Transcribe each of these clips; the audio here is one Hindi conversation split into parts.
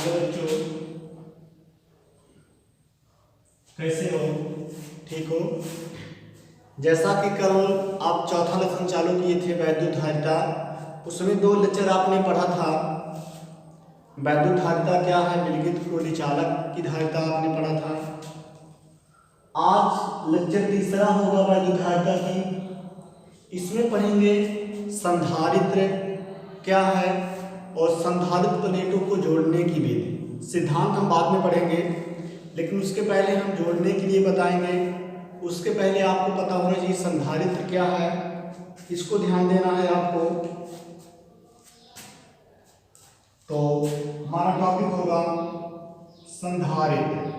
हेलो बच्चों, कैसे हो? ठीक हो? जैसा कि कल आप चौथा लेसन चालू किए थे वैद्युत धारिता, उसमें 2 लेक्चर आपने पढ़ा था। वैद्युत धारिता क्या है, विद्युत चालक की धारिता आपने पढ़ा था। आज लेक्चर तीसरा होगा वैद्युत धारिता की। इसमें पढ़ेंगे संधारित्र क्या है और संधारित्र प्लेटों को जोड़ने की विधि। सिद्धांत हम बाद में पढ़ेंगे, लेकिन उसके पहले हम जोड़ने के लिए बताएंगे। उसके पहले आपको पता होना चाहिए संधारित्र क्या है, इसको ध्यान देना है आपको। तो हमारा टॉपिक होगा संधारित्र।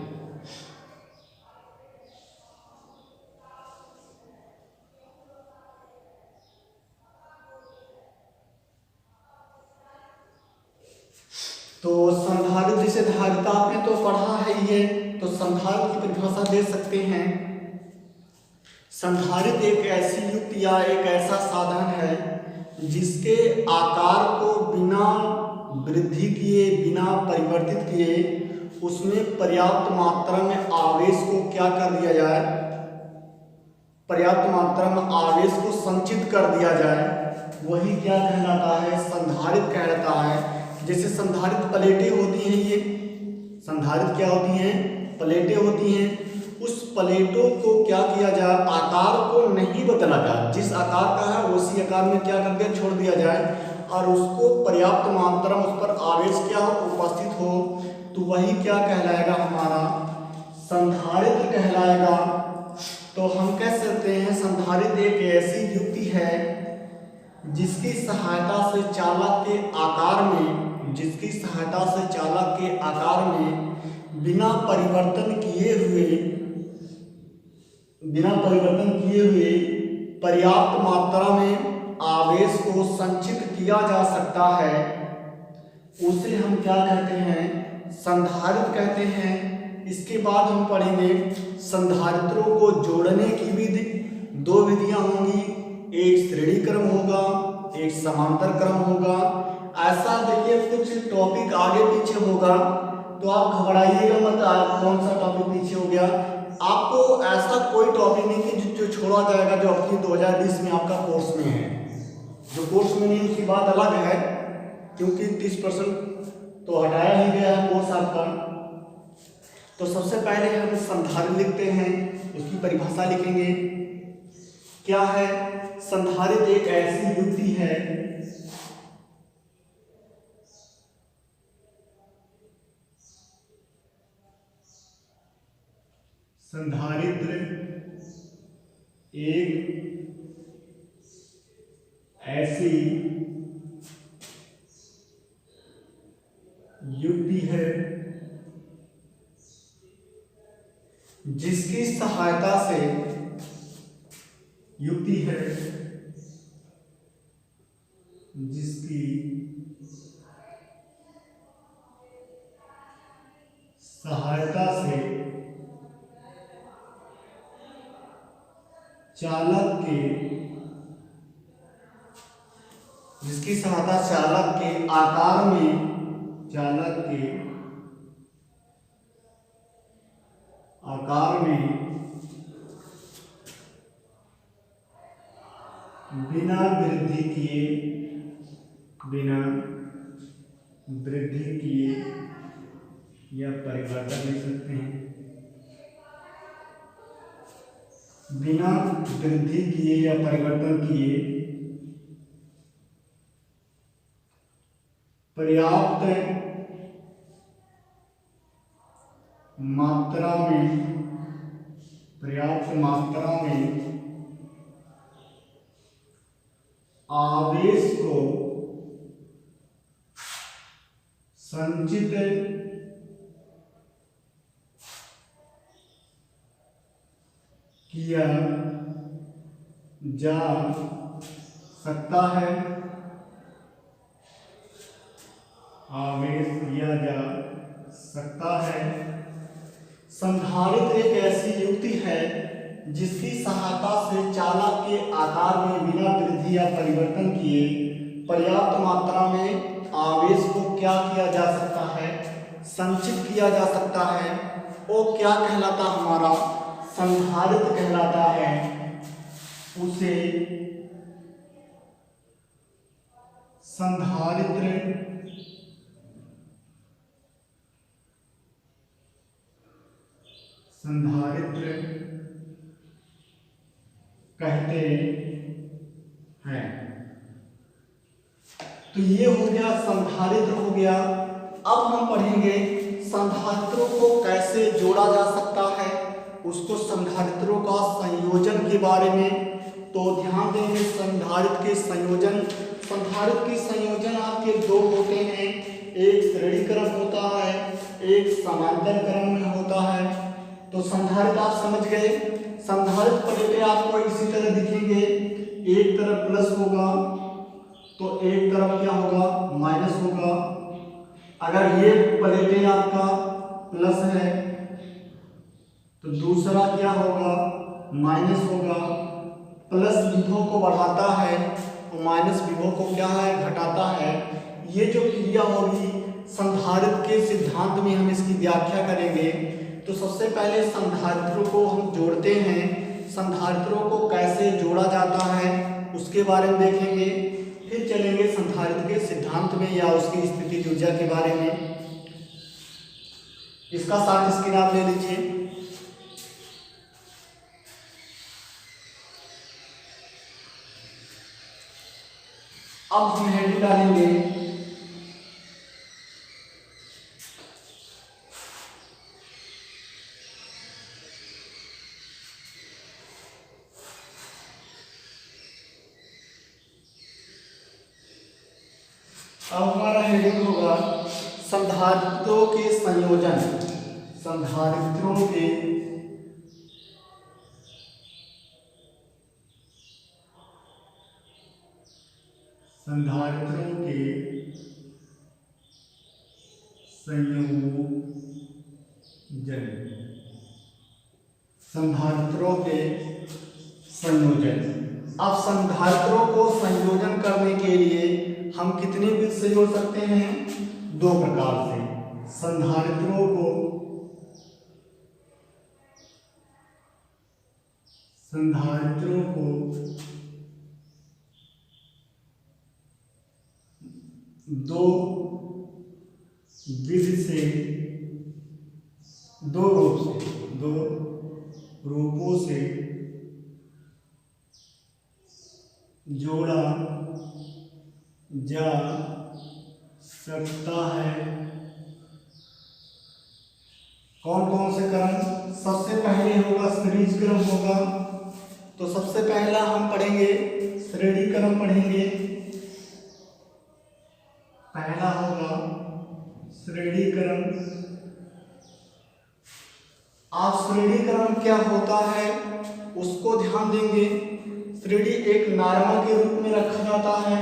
तो संधारित्र जैसे धारिता आपने तो पढ़ा है ये, तो संधारित्र की परिभाषा दे सकते हैं। संधारित्र एक ऐसी युक्ति या एक ऐसा साधन है जिसके आकार को बिना वृद्धि किए, बिना परिवर्तित किए, उसमें पर्याप्त मात्रा में आवेश को क्या कर दिया जाए, पर्याप्त मात्रा में आवेश को संचित कर दिया जाए, वही क्या कहलाता है, संधारित्र कहलाता है। जैसे संधारित्र प्लेटें होती हैं, ये संधारित्र क्या होती हैं, प्लेटें होती हैं। उस प्लेटों को क्या किया जाए, आकार को नहीं बदला जाए, जिस आकार का है उसी आकार में क्या कर दिया, छोड़ दिया जाए, और उसको पर्याप्त मात्रा में उस पर आवेश क्या हो, उपस्थित हो, तो वही क्या कहलाएगा, हमारा संधारित्र कहलाएगा। तो हम कह सकते हैं संधारित्र एक ऐसी युक्ति है जिसकी सहायता से चालक के आकार में, जिसकी सहायता से चालक के आकार में बिना परिवर्तन किए हुए पर्याप्त मात्रा में आवेश को संचित किया जा सकता है, उसे हम क्या कहते हैं, संधारित्र कहते हैं। इसके बाद हम पढ़ेंगे संधारित्रों को जोड़ने की विधि। 2 विधियां होंगी, एक श्रेणी क्रम होगा, एक समांतर क्रम होगा। ऐसा देखिए कुछ टॉपिक आगे पीछे होगा, तो आप घबराइएगा मत, कौन सा टॉपिक पीछे हो गया। आपको ऐसा कोई टॉपिक नहीं कि जो छोड़ा जाएगा, जो आपकी 2020 में आपका कोर्स में है। जो कोर्स में नहीं उसकी बात अलग है, क्योंकि 30% तो हटाया ही गया है कोर्स आपका। तो सबसे पहले हम संधारित्र लिखते हैं, उसकी परिभाषा लिखेंगे। क्या है, संधारित्र एक ऐसी युक्ति है संधारित्र एक ऐसी युक्ति है जिसकी सहायता से चालक के आकार में बिना वृद्धि किए या परिवर्तन ले सकते हैं, बिना वृद्धि किए या परिवर्तन किए पर्याप्त मात्रा में आवेश को संचित किया जा सकता है, आवेश किया जा सकता है। संधारित्र एक ऐसी युक्ति है जिसकी सहायता से चालक के आकार में बिना वृद्धि या परिवर्तन किए पर्याप्त मात्रा में आवेश को क्या किया जा सकता है, संचित किया जा सकता है वो क्या कहलाता, हमारा संधारित्र कहलाता है। उसे संधारित्र कहते हैं। तो ये हो गया संधारित्र हो गया। अब हम पढ़ेंगे संधारित्रों को कैसे जोड़ा जा सकता है, उसको संधारित्रों का संयोजन के बारे में। तो ध्यान देंगे संधारित्र के संयोजन। संधारित्र के संयोजन आपके दो होते हैं, एक श्रेणी क्रम होता है, एक समांतर क्रम में होता है। तो संधारित्र आप समझ गए। संधारित्र प्लेटें आपको इसी तरह दिखेंगे, एक तरफ प्लस होगा तो एक तरफ क्या होगा, माइनस होगा। अगर ये प्लेटें आपका प्लस है तो दूसरा क्या होगा, माइनस होगा। प्लस विभव को बढ़ाता है और माइनस विभव को क्या है, घटाता है। ये जो क्रिया होगी संधारित्र के सिद्धांत में हम इसकी व्याख्या करेंगे। तो सबसे पहले संधारित्रों को हम जोड़ते हैं, संधारित्रों को कैसे जोड़ा जाता है उसके बारे में देखेंगे। फिर चलेंगे संधारित्र के सिद्धांत में या उसकी स्थितिज ऊर्जा के बारे में। इसका साथ स्क्रीन आप ले लीजिए। अब हम हेडिंग डालेंगे अब हमारा हेडिंग होगा संधारित्रों के संयोजन। संधारित्रों के संयोजन। संधारित्रों के संयोजन। अब संधारित्रों को संयोजन करने के लिए हम कितने विधि से जोड़ सकते हैं, दो प्रकार से। संधारित्रों को दो विधि से, दो रूपों से जोड़ा जा सकता है। कौन कौन से क्रम, सबसे पहले होगा श्रेणी क्रम होगा। तो सबसे पहला हम पढ़ेंगे श्रेणी क्रम पढ़ेंगे। पहला होगा श्रेणी क्रम। आप श्रेणी क्रम क्या होता है उसको ध्यान देंगे। श्रेणी एक नॉर्मल के रूप में रखा जाता है।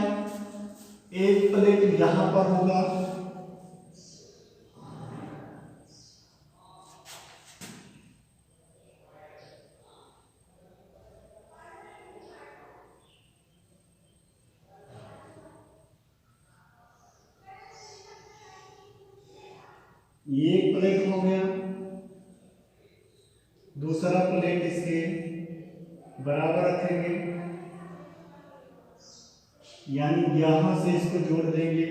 एक प्लेट यहां पर होगा, ये एक प्लेट हो गया। दूसरा प्लेट इसके बराबर रखेंगे, यानी यहां से इसको जोड़ देंगे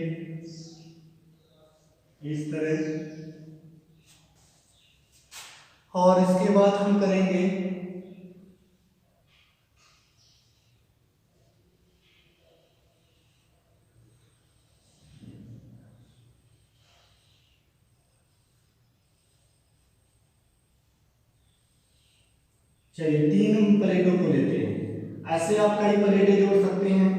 इस तरह। और इसके बाद हम करेंगे चलिए तीन प्लेटों को लेते हैं। ऐसे आप कई प्लेटें जोड़ सकते हैं,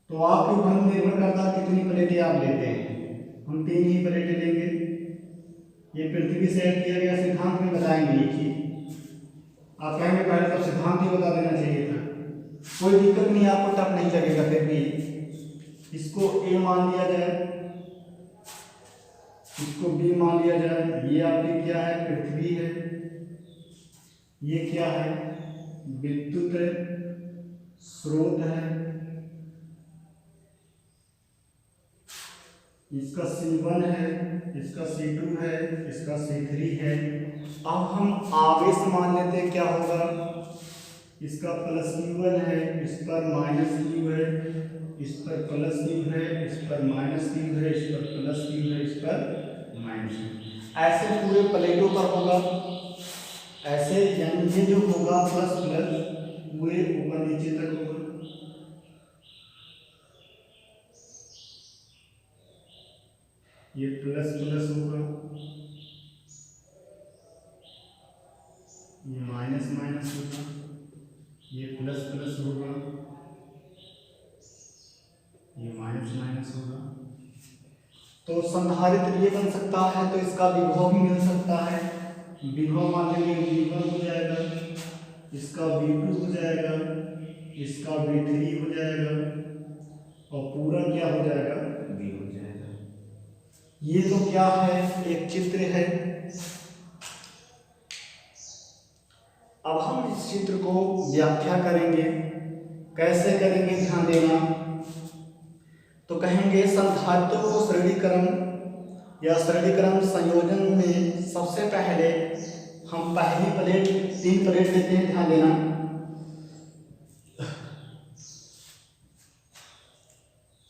तो आपके ऊपर निर्भर करता है कितनी प्लेटें आप लेते हैं। हम तीन ही प्लेटें लेंगे। ये पृथ्वी से ऐड किया गया सिद्धांत में बताएंगे ये चीज। आप कहेंगे पहले तो सिद्धांत ही बता देना चाहिए था, कोई दिक्कत नहीं, आपको टफ नहीं लगेगा। फिर भी इसको ए मान लिया जाए, इसको बी मान लिया जाए। ये आपकी क्या है, पृथ्वी है। ये क्या है, विद्युत स्रोत है। इसका C1 है, इसका C2 है, इसका C3 है। अब हम आवेश मान लेते हैं, क्या होगा, इसका प्लस Q1 है, इस पर माइनस Q है, इस पर प्लस Q है, इस पर माइनस Q है, इस पर प्लस Q है, इस पर माइनस Q। ऐसे पूरे प्लेटों पर होगा, ऐसे, यानी ये जो होगा प्लस प्लस पूरे ऊपर नीचे तक होगा। ये प्लस प्लस होगा, ये माइनस माइनस होगा, ये प्लस प्लस होगा, ये माइनस माइनस होगा। तो संधारित्र ये बन सकता है, तो इसका विभव भी मिल सकता है। विभव मान लेंगे V1 हो जाएगा, इसका V2 हो जाएगा, इसका V3 हो जाएगा, और पूरा क्या हो जाएगा, V हो जाएगा। ये तो क्या है, एक चित्र है। अब हम इस चित्र को व्याख्या करेंगे, कैसे करेंगे ध्यान देना। तो कहेंगे संधारित्र को श्रेणीकरण या श्रेणीकरण संयोजन में सबसे पहले हम पहली प्लेट, 3 प्लेट लेते हैं, ध्यान देना।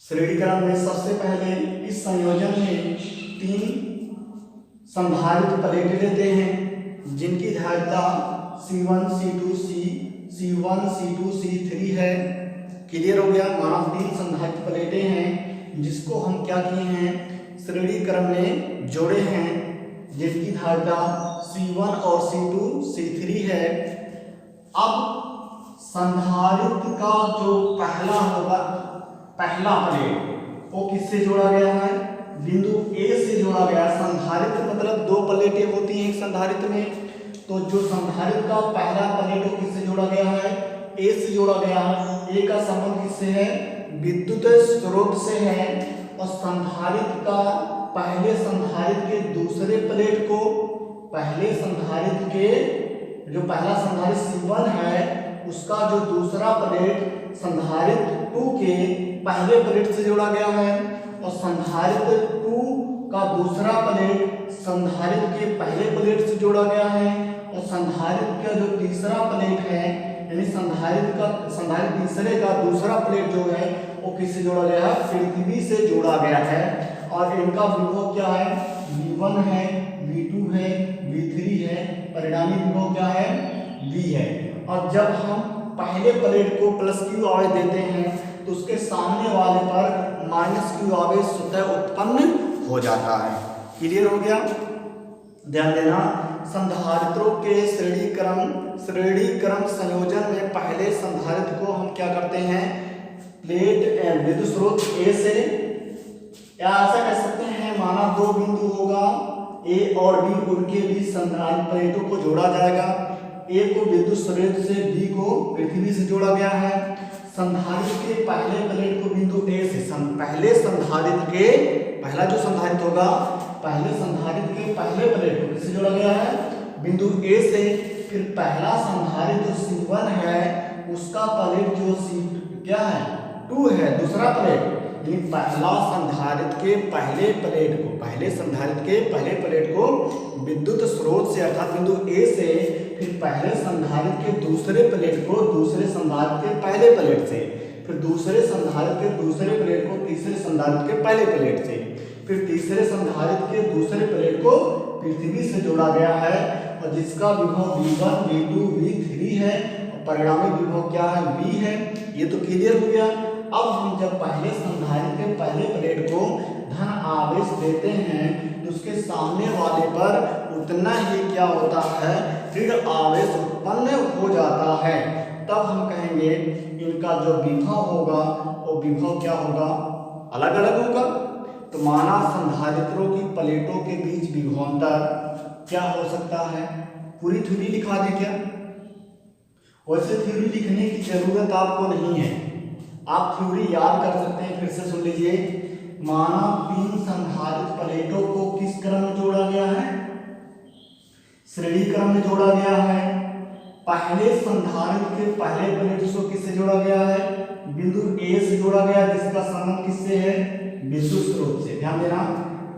श्रेणीकरण में सबसे पहले इस संयोजन में 3 संधारित्र प्लेटें लेते हैं, जिनकी धारिता C1 C2 C1 C2 C3 है। क्लियर हो गया, माना 3 संधारित्र प्लेटें हैं, जिसको हम क्या किए हैं, श्रेणीकरण में जोड़े हैं, जिनकी धारिता C1 और C2 C3 है। अब संधारित्र का जो पहला होगा, पहला प्लेट, वो किससे जोड़ा गया है, बिंदु A से जोड़ा गया। संधारित्र मतलब 2 प्लेटें होती हैं एक संधारित्र में, तो जो संधारित्र का पहला प्लेट वो किससे जोड़ा गया है, A से जोड़ा गया है। A का संबंध किससे है, विद्युत स्रोत से है। और संधारित्र का पहले संधारित्र के दूसरे प्लेट को, पहले संधारित्र के जो पहला संधारित्र C1 है, उसका जो दूसरा प्लेट संधारित्र 2 के पहले प्लेट से जोड़ा गया है, और संधारित्र 2 का दूसरा प्लेट संधारित्र के पहले प्लेट से जोड़ा गया है। और संधारित्र का जो तीसरा प्लेट है, यानी संधारित्र तीसरे का दूसरा प्लेट जो है, वो किससे जोड़ा गया है, पृथ्वी से जोड़ा गया है। और इनका विभव क्या है, V1 है, V2 है, V3 है, परिणामी विभव क्या है, V है। और जब हम पहले प्लेट को प्लस Q आवेश देते हैं, तो उसके सामने वाले पर माइनस Q आवेश स्वतः उत्पन्न हो जाता है। क्लियर हो गया, ध्यान देना। संधारित्रों के श्रेणीकरण संयोजन में पहले संधारित्र को हम क्या करते हैं, प्लेट विद्युत स्रोत A से, या ऐसा कह सकते हैं, माना 2 बिंदु होगा A और B, उनके बीच संधारित्र प्लेटों को जोड़ा जाएगा। A को विद्युत स्रोत से, B को पृथ्वी से जोड़ा गया है। संधारित्र के पहले प्लेट को बिंदु A से, पहले संधारित्र के, पहला जो संधारित्र होगा, पहले संधारित्र के पहले प्लेट को किससे जोड़ा गया है, बिंदु A से। फिर पहला संधारित्र जो C1 है, उसका प्लेट जो क्या है, 2 है, दूसरा प्लेट, यानी पहला संधारित्र के पहले प्लेट को, पहले संधारित्र के पहले प्लेट को विद्युत स्रोत से अर्थात बिंदु A से, फिर पहले संधारित्र के दूसरे प्लेट को दूसरे संधारित्र के पहले प्लेट से, फिर दूसरे संधारित्र के दूसरे प्लेट को तीसरे संधारित्र के पहले प्लेट से, फिर तीसरे संधारित्र के दूसरे प्लेट को पृथ्वी से जोड़ा गया है। और जिसका विभव V1 V2 V3 है, और परिणामी विभव क्या है, V है। ये तो क्लियर हो गया। अब हम जब पहले संधारित्र के पहले प्लेट को धन आवेश देते हैं, तो उसके सामने वाले पर उतना ही क्या होता है, ऋण आवेश उत्पन्न हो जाता है। तब हम कहेंगे इनका जो विभव होगा, वो विभव क्या होगा, अलग अलग होगा। तो माना संधारित्रों की प्लेटों के बीच विभवांतर क्या हो सकता है, पूरी थ्योरी लिखा दे क्या, वैसे थ्योरी लिखने की जरूरत आपको नहीं है, आप थ्योरी याद कर सकते हैं। फिर से सुन लीजिए, माना 3 संधारित्र प्लेटों को किस क्रम में जोड़ा गया है, श्रेणी क्रम में जोड़ा गया है। पहले संधारित्र के पहले प्लेट को किससे जोड़ा गया है, बिंदु A से जोड़ा गया, जिसका संबंध किससे है, विद्युत स्रोत से। ध्यान देना,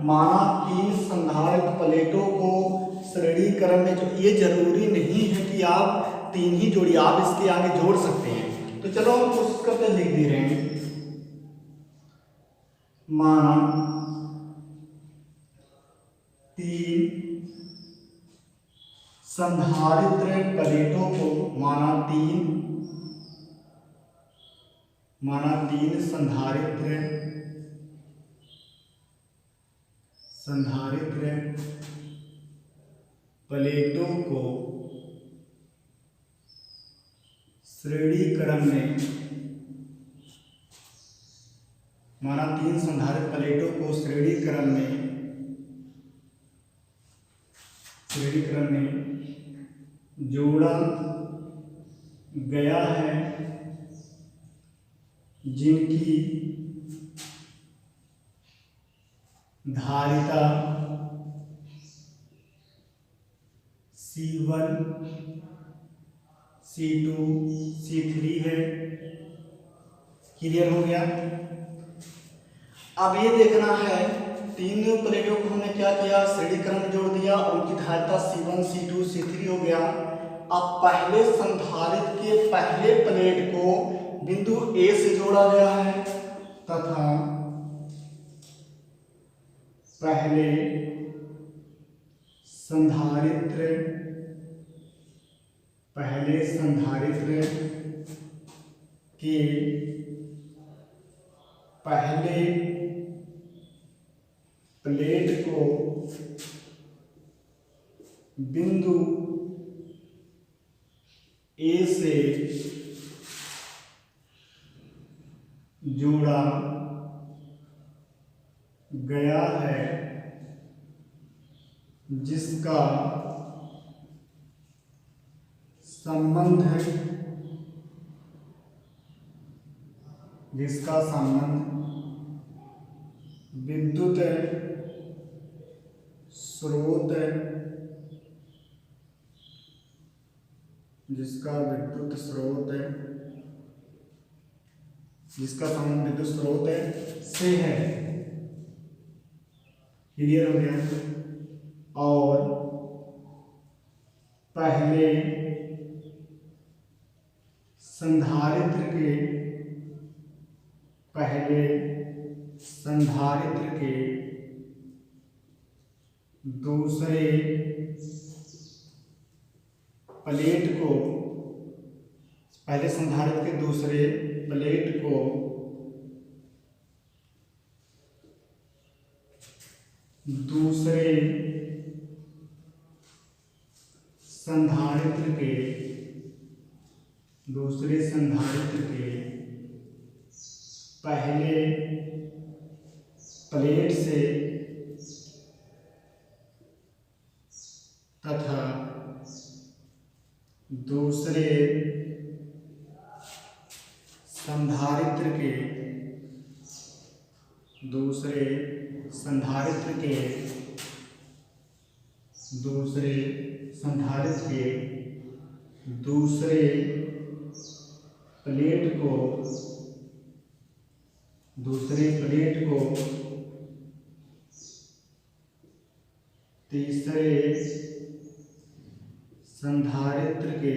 माना 3 संधारित्र प्लेटों को श्रेणी क्रम में, जो ये जरूरी नहीं है कि आप 3 ही जोड़िए, आप इसके आगे जोड़ सकते हैं। तो चलो हम कोशिश करते हैं, लिख दे रहे हैं। माना 3 संधारित्र प्लेटों को, माना 3 संधारित्र प्लेटों को श्रेणी क्रम में, माना 3 संधारित्र प्लेटों को श्रेणी क्रम में जोड़ा गया है, जिनकी धारिता C1, C2, C3 है। क्लियर हो गया। अब ये देखना है, 3 प्लेटों को हमने क्या किया, श्रेणी क्रम में जोड़ दिया, उनकी धारिता C1, C2, C3 हो गया। अब पहले संधारित्र के पहले प्लेट को बिंदु A से जोड़ा गया है, तथा पहले संधारित्र के पहले प्लेट को बिंदु A से जोड़ा गया है, जिसका संबंध विद्युत स्रोत, जिसका संबंध विद्युत स्रोत से है। क्लियर हो गया। और पहले संधारित्र के दूसरे प्लेट को, दूसरे संधारित्र के पहले प्लेट से तथा दूसरे संधारित्र के दूसरे प्लेट को तीसरे संधारित्र के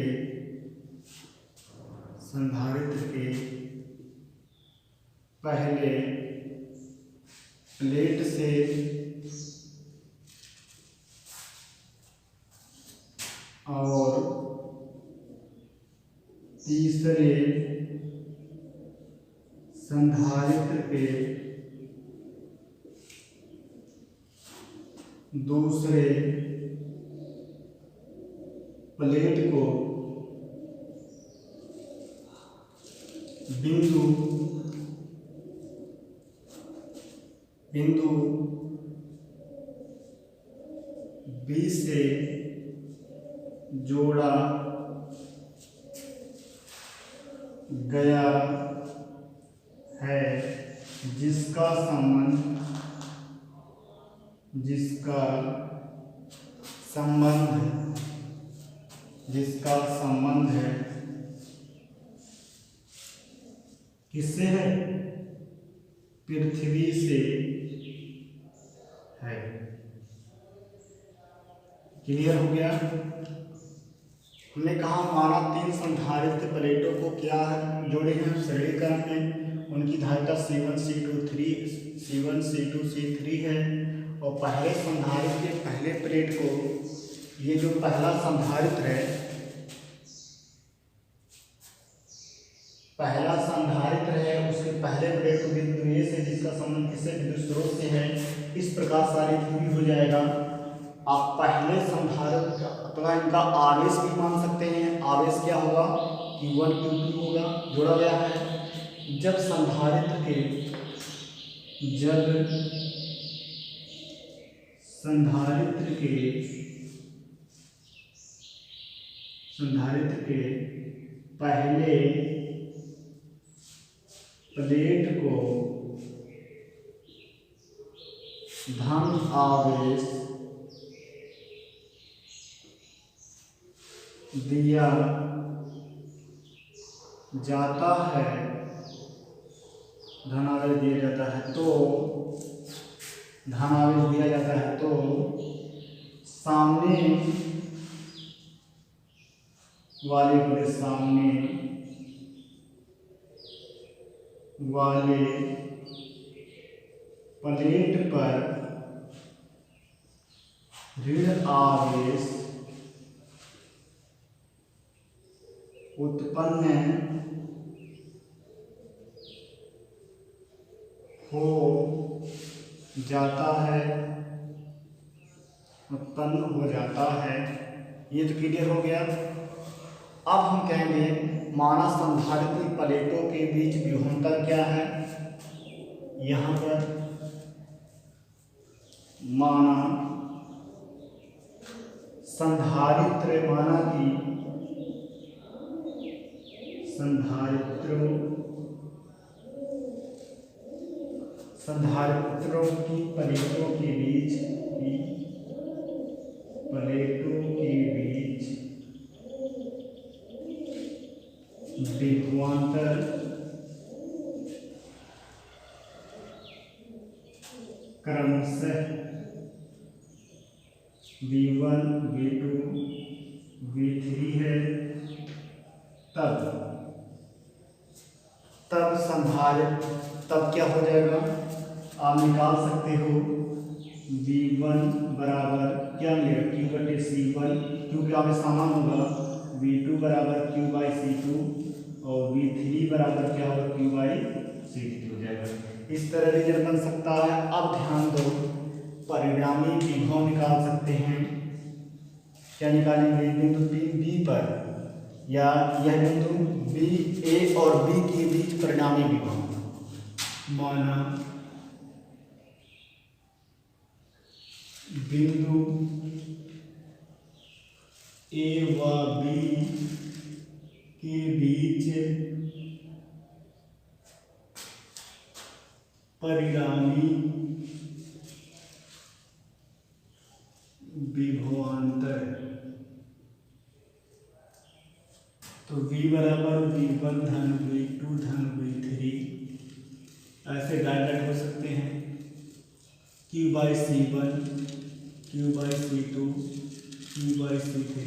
पहले प्लेट से और तीसरे संधारित्र के दूसरे प्लेट को बिंदु B से जोड़ा गया है, जिसका संबंध है किससे है, P पृथ्वी से है। क्लियर हो गया। हमने कहा माना 3 संधारित्र प्लेटों को क्या जोड़े हैं सरलीकरण में, उनकी धारिता C1 C2 C3 है। और पहले संधारित्र के पहले प्लेट को, ये जो पहला संधारित्र है, उसके पहले प्लेट को बिंदु ए से, जिसका संबंध किससे, विद्युत स्रोत से है, इस प्रकार सारी दूरी हो जाएगा। आप पहले संधारित्र अपना इनका आवेश भी मान सकते हैं। आवेश क्या होगा, Q1 Q2 होगा, जोड़ा गया है। जब संधारित्र के पहले प्लेट को धन आवेश दिया जाता है, धनावेश दिया जाता है, तो सामने वाले प्लेट पर ऋण आवेश उत्पन्न हो जाता है। ये तो क्लियर हो गया। अब हम कहेंगे माना संधारित्र प्लेटों के बीच विभवांतर क्या है। यहाँ पर माना संधारित्रों की प्लेटों के बीच विभवांतर क्रमशः V1 V2 V3 है। तब क्या हो जाएगा, आप निकाल सकते हो V1 बराबर क्या मिलेगा, Q/C1, क्योंकि आप समान होगा। V2 बराबर Q/C2 और V3 बराबर क्या होगा, Q/C3 हो जाएगा। इस तरह रिजल्ट बन सकता है। अब ध्यान दो, परिणामी विभव निकाल सकते हैं। क्या निकालेंगे, बिंदु B पर, या यह बिंदु B, A और B के बीच परिणामी विभव। माना बिंदु A व B के बीच परिणामी विभवांतर, तो V बराबर V1 धन V2 धन V3 ऐसे डायरेक्ट हो सकते हैं। Q/C1 Q/C2 Q/C3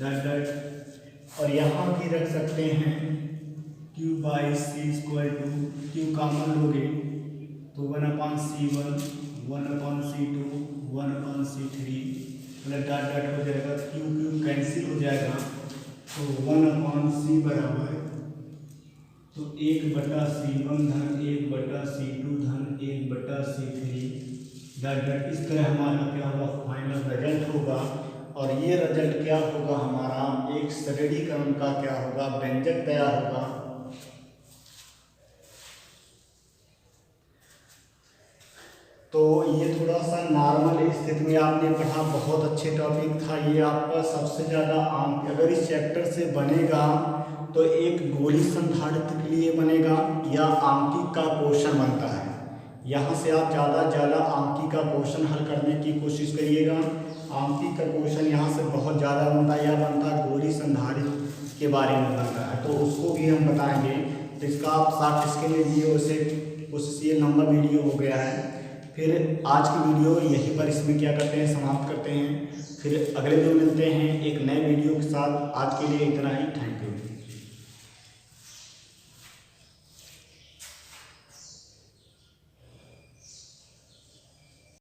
डायरेक्ट, और यहाँ भी रख सकते हैं Q/C = Q कॉमन लोगे तो 1/C1 1/C2 1/C3 मतलब डॉट हो जाएगा। Q कैंसिल हो जाएगा, तो 1/C बराबर, तो 1/C1 धन 1/C2 धन 1/C3 डॉट। इस तरह हमारा क्या होगा, फाइनल रिजल्ट होगा। और ये रिजल्ट क्या होगा, हमारा एक सरलीकरण का क्या होगा, व्यंजक तैयार होगा। तो ये थोड़ा सा नॉर्मल स्थिति में आपने पढ़ा, बहुत अच्छे टॉपिक था ये आपका। सबसे ज़्यादा अंक अगर इस चैप्टर से बनेगा तो एक गोली संधारित्र के लिए बनेगा या आंकिक का क्वेश्चन बनता है। यहाँ से आप ज़्यादा आंकिक का क्वेश्चन हल करने की कोशिश करिएगा। आंकिक का क्वेश्चन यहाँ से बहुत ज़्यादा बनता है, या बनता है गोली संधारित्र के बारे में बनता है, तो उसको भी हम बताएंगे। तो इसका आप 60 इसके लिए वीडियो से वो सीरियल नंबर वीडियो हो गया है। फिर आज की वीडियो यहीं पर इसमें क्या करते हैं, समाप्त करते हैं। फिर अगले दिन मिलते हैं एक नए वीडियो के साथ। आज के लिए इतना ही। Thank you.